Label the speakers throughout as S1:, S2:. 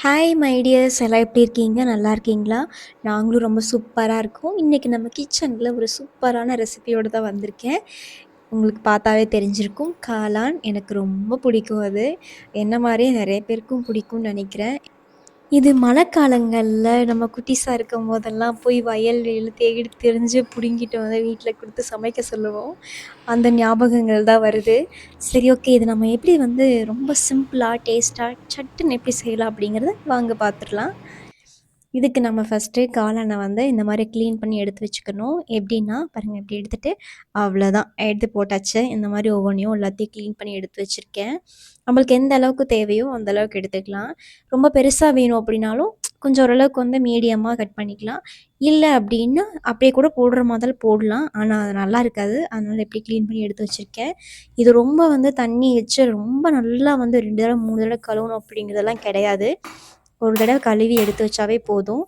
S1: Hi my tears, எல்லாம் எப்படி இருக்கீங்க? நல்லா இருக்கீங்களா? நாங்களும் ரொம்ப சூப்பராக இருக்கோம். இன்றைக்கி நம்ம கிச்சனில் ஒரு சூப்பரான ரெசிபியோடு தான் வந்திருக்கேன். உங்களுக்கு பார்த்தாவே தெரிஞ்சிருக்கும். காளான் எனக்கு ரொம்ப பிடிக்கும் அது. என்ன மாதிரியே நிறைய பேருக்கும் பிடிக்கும்னு நினைக்கிறேன். இது மழைக்காலங்கள்ல நம்ம குட்டீஸா இருக்கும்போதெல்லாம் போய் வயல்வெளியில தேடி திரிஞ்சு புடுங்கிட்டு வந்து வீட்ல குடுத்து சமைக்க சொல்லுவோம். அந்த ஞாபகங்கள் தான் வருது. சரி, ஓகே, இது நம்ம எப்படி வந்து ரொம்ப சிம்பிளா, டேஸ்ட்டா, சட்டுன்னு எப்படி செய்யலாம் அப்படிங்கிறத வாங்க பார்த்துடலாம். இதுக்கு நம்ம ஃபஸ்ட்டு காளான வந்து இந்த மாதிரி க்ளீன் பண்ணி எடுத்து வச்சுக்கணும். எப்படின்னா பாருங்கள், இப்படி எடுத்துகிட்டு அவ்வளோதான் எடுத்து போட்டாச்சு. இந்த மாதிரி ஒவ்வொன்றையும் எல்லாத்தையும் க்ளீன் பண்ணி எடுத்து வச்சுருக்கேன். நம்மளுக்கு எந்த அளவுக்கு தேவையோ அந்த அளவுக்கு எடுத்துக்கலாம். ரொம்ப பெருசாக வேணும் அப்படின்னாலும் கொஞ்சம் ஓரளவுக்கு வந்து மீடியமாக கட் பண்ணிக்கலாம். இல்லை அப்படின்னா அப்படியே கூட போடுற மாதிரி போடலாம். ஆனால் அது நல்லா இருக்காது. அதனால் எப்படி க்ளீன் பண்ணி எடுத்து வச்சுருக்கேன். இது ரொம்ப வந்து தண்ணி வச்சு ரொம்ப நல்லா வந்து 2 தடவை 3 தடவை கழுவணும் அப்படிங்கிறதெல்லாம் கிடையாது. ஒரு தடவை கழுவி எடுத்து வச்சாவே போதும்.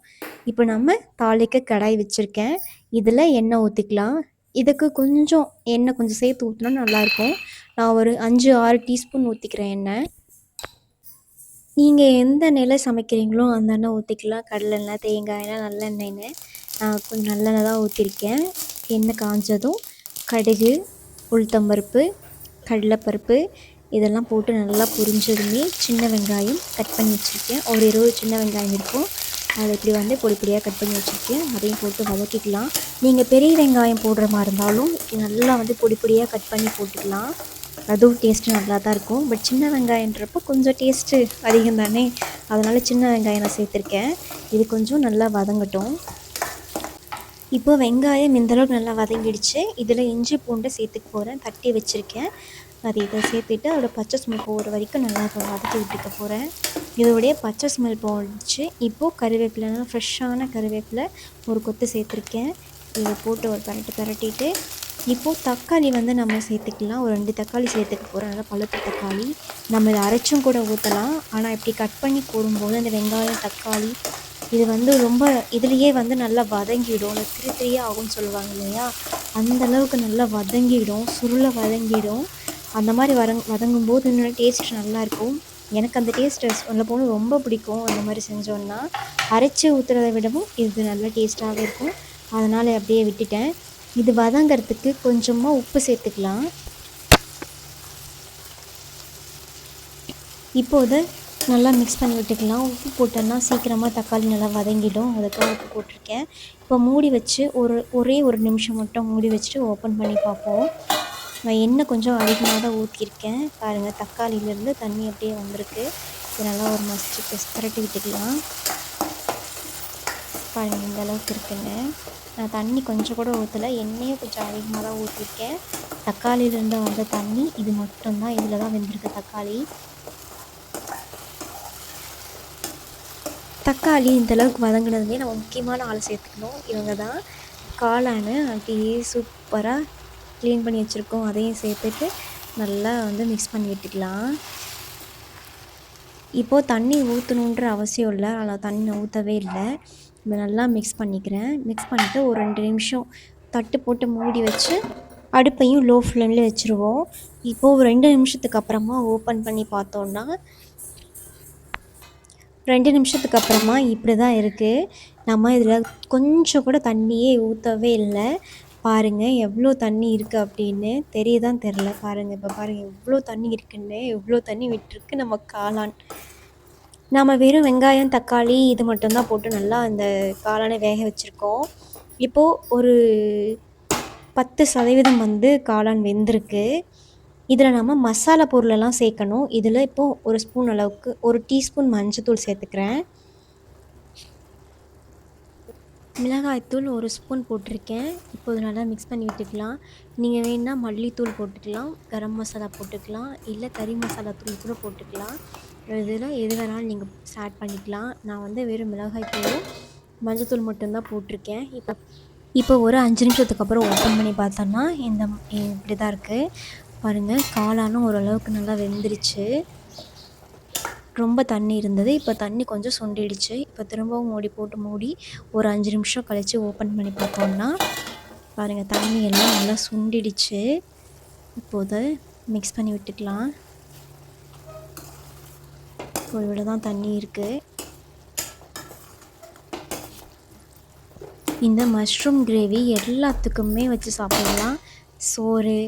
S1: இப்போ நம்ம தாளிக்க கடாய் வச்சுருக்கேன். இதில் எண்ணெய் ஊற்றிக்கலாம். இதுக்கு கொஞ்சம் எண்ணெய் கொஞ்சம் சேர்த்து ஊற்றினா நல்லாயிருக்கும். நான் ஒரு 5, 6 டீஸ்பூன் ஊற்றிக்கிறேன் எண்ணெய். நீங்கள் எந்த எண்ணெயில் சமைக்கிறீங்களோ அந்த எண்ணெய் ஊற்றிக்கலாம். கடலெண்ணெய், தேங்காய் எண்ணெய், நல்லெண்ணெய்ன்னு. நான் கொஞ்சம் நல்லெண்ணெய் தான் ஊற்றிருக்கேன். எண்ணெய் காஞ்சதும் கடுகு, உளுத்தம்பருப்பு, கடலைப்பருப்பு இதெல்லாம் போட்டு நல்லா பொரிஞ்சதுமே சின்ன வெங்காயம் கட் பண்ணி வச்சுருக்கேன். ஒரு 20 சின்ன வெங்காயம் இருக்கும். அதை இப்படி வந்து பொடி பொடியாக கட் பண்ணி வச்சுருக்கேன். அதையும் போட்டு வதக்கிக்கலாம். நீங்கள் பெரிய வெங்காயம் போடுற மாதிரி இருந்தாலும் நல்லா வந்து பொடி பொடியாக கட் பண்ணி போட்டுக்கலாம். அதுவும் டேஸ்ட்டு நல்லா தான் இருக்கும். பட் சின்ன வெங்காயன்றப்போ கொஞ்சம் டேஸ்ட்டு அதிகம் தானே, அதனால் சின்ன வெங்காயம் நான் சேர்த்துருக்கேன். இது கொஞ்சம் நல்லா வதங்கட்டும். இப்போ வெங்காயம் இந்தளவுக்கு நல்லா வதங்கிடுச்சு. இதில் இஞ்சி பூண்டை சேர்த்துக்க போகிறேன். தட்டி வச்சுருக்கேன். அதை இதை சேர்த்துட்டு அதோட பச்சை ஸ்மெல் போகிற வரைக்கும் நல்லா வதக்கி விட்டுக்க போகிறேன். இதோடைய பச்சை ஸ்மெல் போயிடுச்சு. இப்போது கருவேப்பிலை, ஃப்ரெஷ்ஷான கருவேப்பிலை ஒரு கொத்து சேர்த்துருக்கேன். இதை போட்டு ஒரு பரட்டிட்டு இப்போது தக்காளி வந்து நம்ம சேர்த்துக்கலாம். ஒரு 2 தக்காளி சேர்த்துக்க போகிறேன். நல்லா பழுத்த தக்காளி. நம்ம இதை அரைச்சும் கூட ஊற்றலாம். ஆனால் இப்படி கட் பண்ணி போடும்போது அந்த வெங்காயம், தக்காளி இது வந்து ரொம்ப இதுலேயே வந்து நல்லா வதங்கிடும். அந்த திரியாக ஆகும்னு சொல்லுவாங்க இல்லையா, அந்தளவுக்கு நல்லா வதங்கிடும், சுருளை வதங்கிடும். அந்த மாதிரி வதங்கும்போது இன்னொரு டேஸ்ட் நல்லாயிருக்கும். எனக்கு அந்த டேஸ்ட்டு சொல்ல போனால் ரொம்ப பிடிக்கும். அந்த மாதிரி செஞ்சோன்னா அரைச்சி ஊற்றுறதை விடவும் இது நல்லா டேஸ்ட்டாகவே இருக்கும். அதனால் அப்படியே விட்டுட்டேன். இது வதங்கிறதுக்கு கொஞ்சமாக உப்பு சேர்த்துக்கலாம். இப்போது நல்லா மிக்ஸ் பண்ணி விட்டுக்கலாம். உப்பு போட்டோன்னா சீக்கிரமாக தக்காளி நல்லா வதங்கிடும். அதுக்காக உப்பு போட்டிருக்கேன். இப்போ மூடி வச்சு ஒரே ஒரு நிமிஷம் மட்டும் மூடி வச்சுட்டு ஓப்பன் பண்ணி பார்ப்போம். நான் எண்ணெய் கொஞ்சம் அதிகமாக தான் ஊற்றிருக்கேன். பாருங்கள், தக்காளியிலேருந்து தண்ணி அப்படியே வந்திருக்கு. இது நல்லா ஒரு மசிச்சு பரட்டி விட்டுக்கலாம். பாருங்கள், இந்த அளவுக்கு இருக்குங்க. நான் தண்ணி கொஞ்சம் கூட ஊற்றலை, எண்ணெயும் கொஞ்சம் அதிகமாக தான் ஊற்றிருக்கேன். தக்காளியிலேருந்து வந்த தண்ணி இது மட்டும்தான். இதில் தான் வெந்திருக்கு தக்காளி. தக்காளி இந்தளவுக்கு வதங்கினதுமே நம்ம முக்கியமான ஆள் சேர்த்துக்கணும். இவங்க தான் காளான். அப்படியே சூப்பராக க்ளீன் பண்ணி வச்சுருக்கோம். அதையும் சேர்த்துட்டு நல்லா வந்து மிக்ஸ் பண்ணி விட்டுக்கலாம். இப்போது தண்ணி ஊற்றணுன்ற அவசியம் இல்லை. ஆனால் தண்ணி ஊற்றவே இல்லை. இதை நல்லா மிக்ஸ் பண்ணிக்கிறேன். மிக்ஸ் பண்ணிவிட்டு ஒரு 2 நிமிஷம் தட்டு போட்டு மூடி வச்சு அடுப்பையும் லோ ஃப்ளேமில் வச்சுருவோம். இப்போது ஒரு 2 நிமிஷத்துக்கு அப்புறமா ஓப்பன் பண்ணி பார்த்தோன்னா 2 நிமிஷத்துக்கு அப்புறமா இப்படி தான் இருக்குது. நம்ம இதில் கொஞ்சம் கூட தண்ணியே ஊற்றவே இல்லை. பாருங்கள் எவ்வளோ தண்ணி இருக்குது அப்படின்னு. தெரியுதான் தெரில. பாருங்கள், இப்போ பாருங்கள் எவ்வளோ தண்ணி இருக்குன்னு. எவ்வளோ தண்ணி விட்டுருக்கு நம்ம காளான். நாம் வெறும் வெங்காயம், தக்காளி இது மட்டும்தான் போட்டு நல்லா அந்த காளானை வேக வச்சுருக்கோம். இப்போது ஒரு 10% வந்து காளான் வெந்திருக்கு. இதில் நம்ம மசாலா பொருளெல்லாம் சேர்க்கணும். இதில் இப்போது ஒரு ஸ்பூன் அளவுக்கு 1 டீஸ்பூன் மஞ்சத்தூள் சேர்த்துக்கிறேன். மிளகாய்த்தூள் 1 ஸ்பூன் போட்டிருக்கேன். இப்போது நல்லா மிக்ஸ் பண்ணி விட்டுக்கலாம். நீங்கள் வேணுன்னா மல்லித்தூள் போட்டுக்கலாம், கரம் மசாலா போட்டுக்கலாம், இல்லை கறி மசாலா தூள் கூட போட்டுக்கலாம். இதில் எது வேணாலும் நீங்கள் ஆட் பண்ணிக்கலாம். நான் வந்து வெறும் மிளகாய்த்தூளும் மஞ்சத்தூள் மட்டும்தான் போட்டிருக்கேன். இப்போ ஒரு 5 நிமிஷத்துக்கு அப்புறம் ஓப்பன் பண்ணி பார்த்தோன்னா இப்படி தான் இருக்குது. பாருங்கள், காளானும் ஓரளவுக்கு நல்லா வெந்துருச்சு. ரொம்ப தண்ணி இருந்தது. இப்போ தண்ணி கொஞ்சம் சுண்டிடுச்சு. இப்போ திரும்பவும் மூடி ஒரு 5 நிமிஷம் கழித்து ஓப்பன் பண்ணி பார்த்தோம்னா பாருங்கள், தண்ணி எல்லாம் நல்லா சுண்டிடுச்சு. இப்போது மிக்ஸ் பண்ணி விட்டுக்கலாம். இவ்வளோ தான் தண்ணி இருக்குது. இந்த மஷ்ரூம் கிரேவி எல்லாத்துக்குமே வச்சு சாப்பிடலாம். சோறு,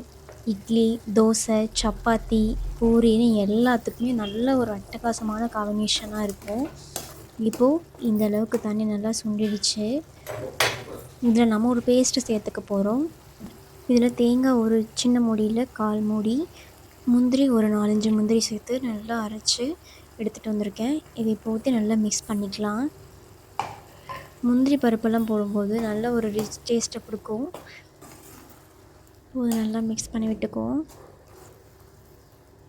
S1: இட்லி, தோசை, சப்பாத்தி, பூரின்னு எல்லாத்துக்குமே நல்ல ஒரு அட்டகாசமான காம்பினேஷனாக இருக்கும். இப்போது இந்த அளவுக்கு தண்ணி நல்லா சுண்டிடுச்சு. இதில் நம்ம ஒரு பேஸ்ட்டு சேர்த்துக்க போகிறோம். இதில் தேங்காய் ஒரு சின்ன மூடியில் 1/4 மூடி, முந்திரி ஒரு 4, 5 முந்திரி சேர்த்து நல்லா அரைச்சி எடுத்துகிட்டு வந்திருக்கேன். இதை இப்போ ஊற்றி நல்லா மிக்ஸ் பண்ணிக்கலாம். முந்திரி பருப்பெல்லாம் போடும்போது நல்ல ஒரு ரிச் டேஸ்ட்டை கொடுக்கும். இது நல்லா மிக்ஸ் பண்ணி விட்டுக்குவோம்.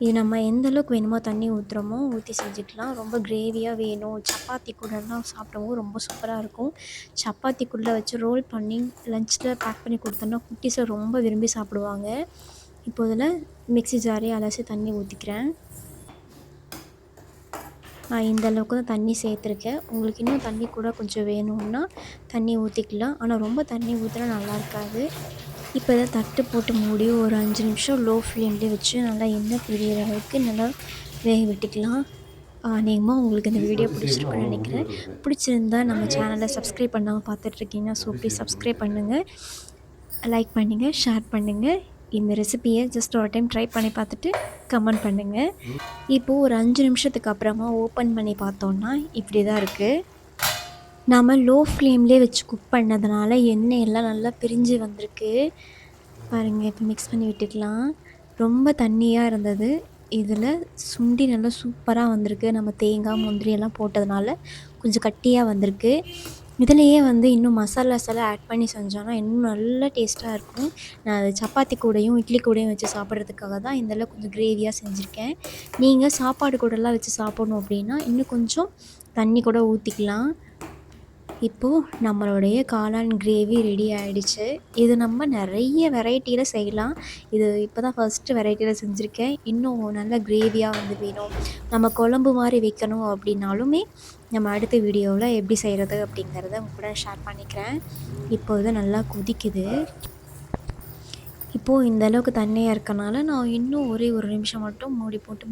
S1: இது நம்ம எந்த அளவுக்கு வேணுமோ தண்ணி ஊற்றுறோமோ ஊற்றி செஞ்சுக்கலாம். ரொம்ப கிரேவியாக வேணும், சப்பாத்தி கூடலாம் சாப்பிடும்போது ரொம்ப சூப்பராக இருக்கும். சப்பாத்திக்குள்ளே வச்சு ரோல் பண்ணி லஞ்சில் பேக் பண்ணி கொடுத்தோன்னா குட்டீஸை ரொம்ப விரும்பி சாப்பிடுவாங்க. இப்போ இதில் மிக்ஸி ஜாரே அலசி தண்ணி ஊற்றிக்கிறேன். நான் இந்த அளவுக்கு தான் தண்ணி சேர்த்துருக்கேன். உங்களுக்கு இன்னும் தண்ணி கூட கொஞ்சம் வேணும்னா தண்ணி ஊற்றிக்கலாம். ஆனால் ரொம்ப தண்ணி ஊற்றினா நல்லா இருக்காது. இப்போ இதை தட்டு போட்டு மூடி ஒரு 5 நிமிஷம் லோ ஃப்ளேம்லேயே வச்சு நல்லா எண்ணெய் பிரியிற அளவுக்கு நல்லா வேக விட்டுக்கலாம். அநேகமாக உங்களுக்கு இந்த வீடியோ பிடிச்சிருக்குன்னு நினைக்கிறேன். பிடிச்சிருந்தா நம்ம சேனலை சப்ஸ்கிரைப் பண்ணாமல் பார்த்துட்ருக்கீங்கன்னா ப்ளீஸ் சப்ஸ்கிரைப் பண்ணுங்கள், லைக் பண்ணுங்கள், ஷேர் பண்ணுங்கள். இந்த ரெசிபியை ஜஸ்ட் ஒரு டைம் ட்ரை பண்ணி பார்த்துட்டு கமெண்ட் பண்ணுங்கள். இப்போது ஒரு 5 நிமிஷத்துக்கு அப்புறமா ஓப்பன் பண்ணி பார்த்தோன்னா இப்படி தான் இருக்குது. நாம் லோ ஃப்ளேம்லேயே வச்சு குக் பண்ணதுனால எண்ணெய் எல்லாம் நல்லா பிரிஞ்சு வந்திருக்கு பாருங்கள். இப்போ மிக்ஸ் பண்ணி விட்டுக்கலாம். ரொம்ப தண்ணியாக இருந்தது, இதில் சுண்டி நல்லா சூப்பராக வந்திருக்கு. நம்ம தேங்காய் முந்திரி எல்லாம் போட்டதுனால கொஞ்சம் கட்டியாக வந்திருக்கு. இதிலையே இன்னும் மசாலாஸ் எல்லாம் ஆட் பண்ணி செஞ்சோன்னா இன்னும் நல்லா டேஸ்ட்டாக இருக்கும். நான் அது சப்பாத்தி கூடயும் இட்லி கூடயும் வச்சு சாப்பிட்றதுக்காக தான் இந்தளவு கொஞ்சம் கிரேவியாக செஞ்சுருக்கேன். நீங்கள் சாப்பாடு கூடலாம் வச்சு சாப்பிட்ணும் அப்படின்னா இன்னும் கொஞ்சம் தண்ணி கூட ஊற்றிக்கலாம். இப்போது நம்மளுடைய காளான் கிரேவி ரெடி ஆகிடுச்சு. இது நம்ம நிறைய வெரைட்டியில் செய்யலாம். இது இப்போ தான் ஃபஸ்ட்டு வெரைட்டியில் செஞ்சுருக்கேன். இன்னும் நல்ல கிரேவியாக வேணும், நம்ம குழம்பு மாதிரி வைக்கணும் அப்படின்னாலுமே நம்ம அடுத்த வீடியோவில் எப்படி செய்கிறது அப்படிங்கிறத உங்க கூட ஷேர் பண்ணிக்கிறேன். இப்போ இது நல்லா கொதிக்குது. இப்போது இந்த அளவுக்கு தண்ணியாக இருக்கனால நான் இன்னும் ஒரே ஒரு நிமிஷம் மட்டும் மூடி போட்டு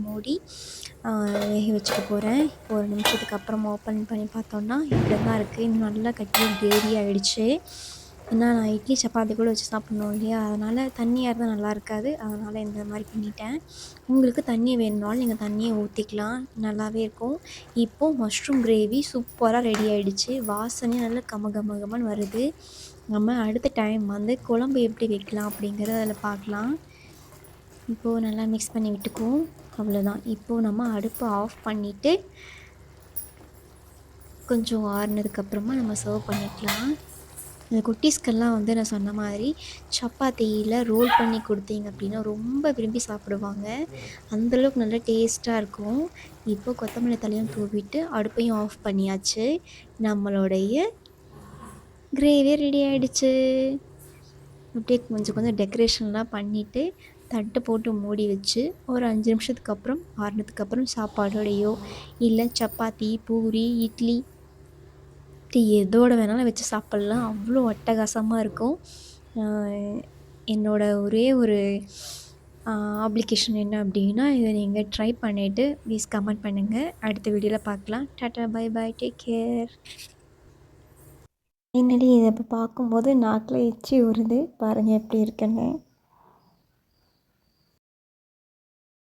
S1: வேக வச்சுக்க போகிறேன். இப்போ ஒரு நிமிஷத்துக்கு அப்புறம் ஓப்பன் பண்ணி பார்த்தோன்னா இப்படி தான் இருக்குது. இன்னும் நல்லா கட்டியாக கிரேவி ஆகிடுச்சு. ஏன்னா நான் இட்லி சப்பாத்தி கூட வச்சு சாப்பிட்ணும் இல்லையா, அதனால் தண்ணியாக இருந்தால் நல்லா இருக்காது. அதனால் இந்த மாதிரி பண்ணிட்டேன். உங்களுக்கு தண்ணி வேணுனாலும் நீங்கள் தண்ணியை ஊற்றிக்கலாம், நல்லாவே இருக்கும். இப்போது மஷ்ரூம் கிரேவி சூப்பராக ரெடி ஆகிடுச்சு. வாசனையும் நல்லா கமகமகமன்னு வருது. நம்ம அடுத்த டைம் குழம்பு எப்படி வைக்கலாம் அப்படிங்கிறத அதில் பார்க்கலாம். இப்போது நல்லா மிக்ஸ் பண்ணி விட்டுக்குவோம். அவ்வளோதான். இப்போது நம்ம அடுப்பை ஆஃப் பண்ணிவிட்டு கொஞ்சம் ஆறுனதுக்கப்புறமா நம்ம சர்வ் பண்ணிக்கலாம். இந்த குட்டீஸ்க்கெல்லாம் நான் சொன்ன மாதிரி சப்பாத்தியில் ரோல் பண்ணி கொடுத்தீங்க அப்படின்னா ரொம்ப விரும்பி சாப்பிடுவாங்க. அந்தளவுக்கு நல்லா டேஸ்ட்டாக இருக்கும். இப்போ கொத்தமல்லி தழையும் தூவிட்டு அடுப்பையும் ஆஃப் பண்ணியாச்சு. நம்மளுடைய கிரேவி ரெடி ஆகிடுச்சு. அப்படியே கொஞ்சம் கொஞ்சம் டெக்கரேஷன்லாம் பண்ணிவிட்டு தட்டு போட்டு மூடி வச்சு ஒரு 5 நிமிஷத்துக்கு அப்புறம் ஆறுனதுக்கப்புறம் சாப்பாடோடையோ இல்லை சப்பாத்தி, பூரி, இட்லி எதோடு வேணாலும் வச்சு சாப்பிட்லாம். அவ்வளோ அட்டகாசமாக இருக்கும். என்னோட ஒரே ஒரு அப்ளிகேஷன் என்ன அப்படின்னா, இதை நீங்கள் ட்ரை பண்ணிவிட்டு ப்ளீஸ் கமெண்ட் பண்ணுங்கள். அடுத்த வீடியோவில் பார்க்கலாம். Tata, bye bye, take care. என்னடி இதை இப்போ பார்க்கும்போது நாக்கில் எச்சி ஊறுது பாருங்கள் எப்படி இருக்குன்னு.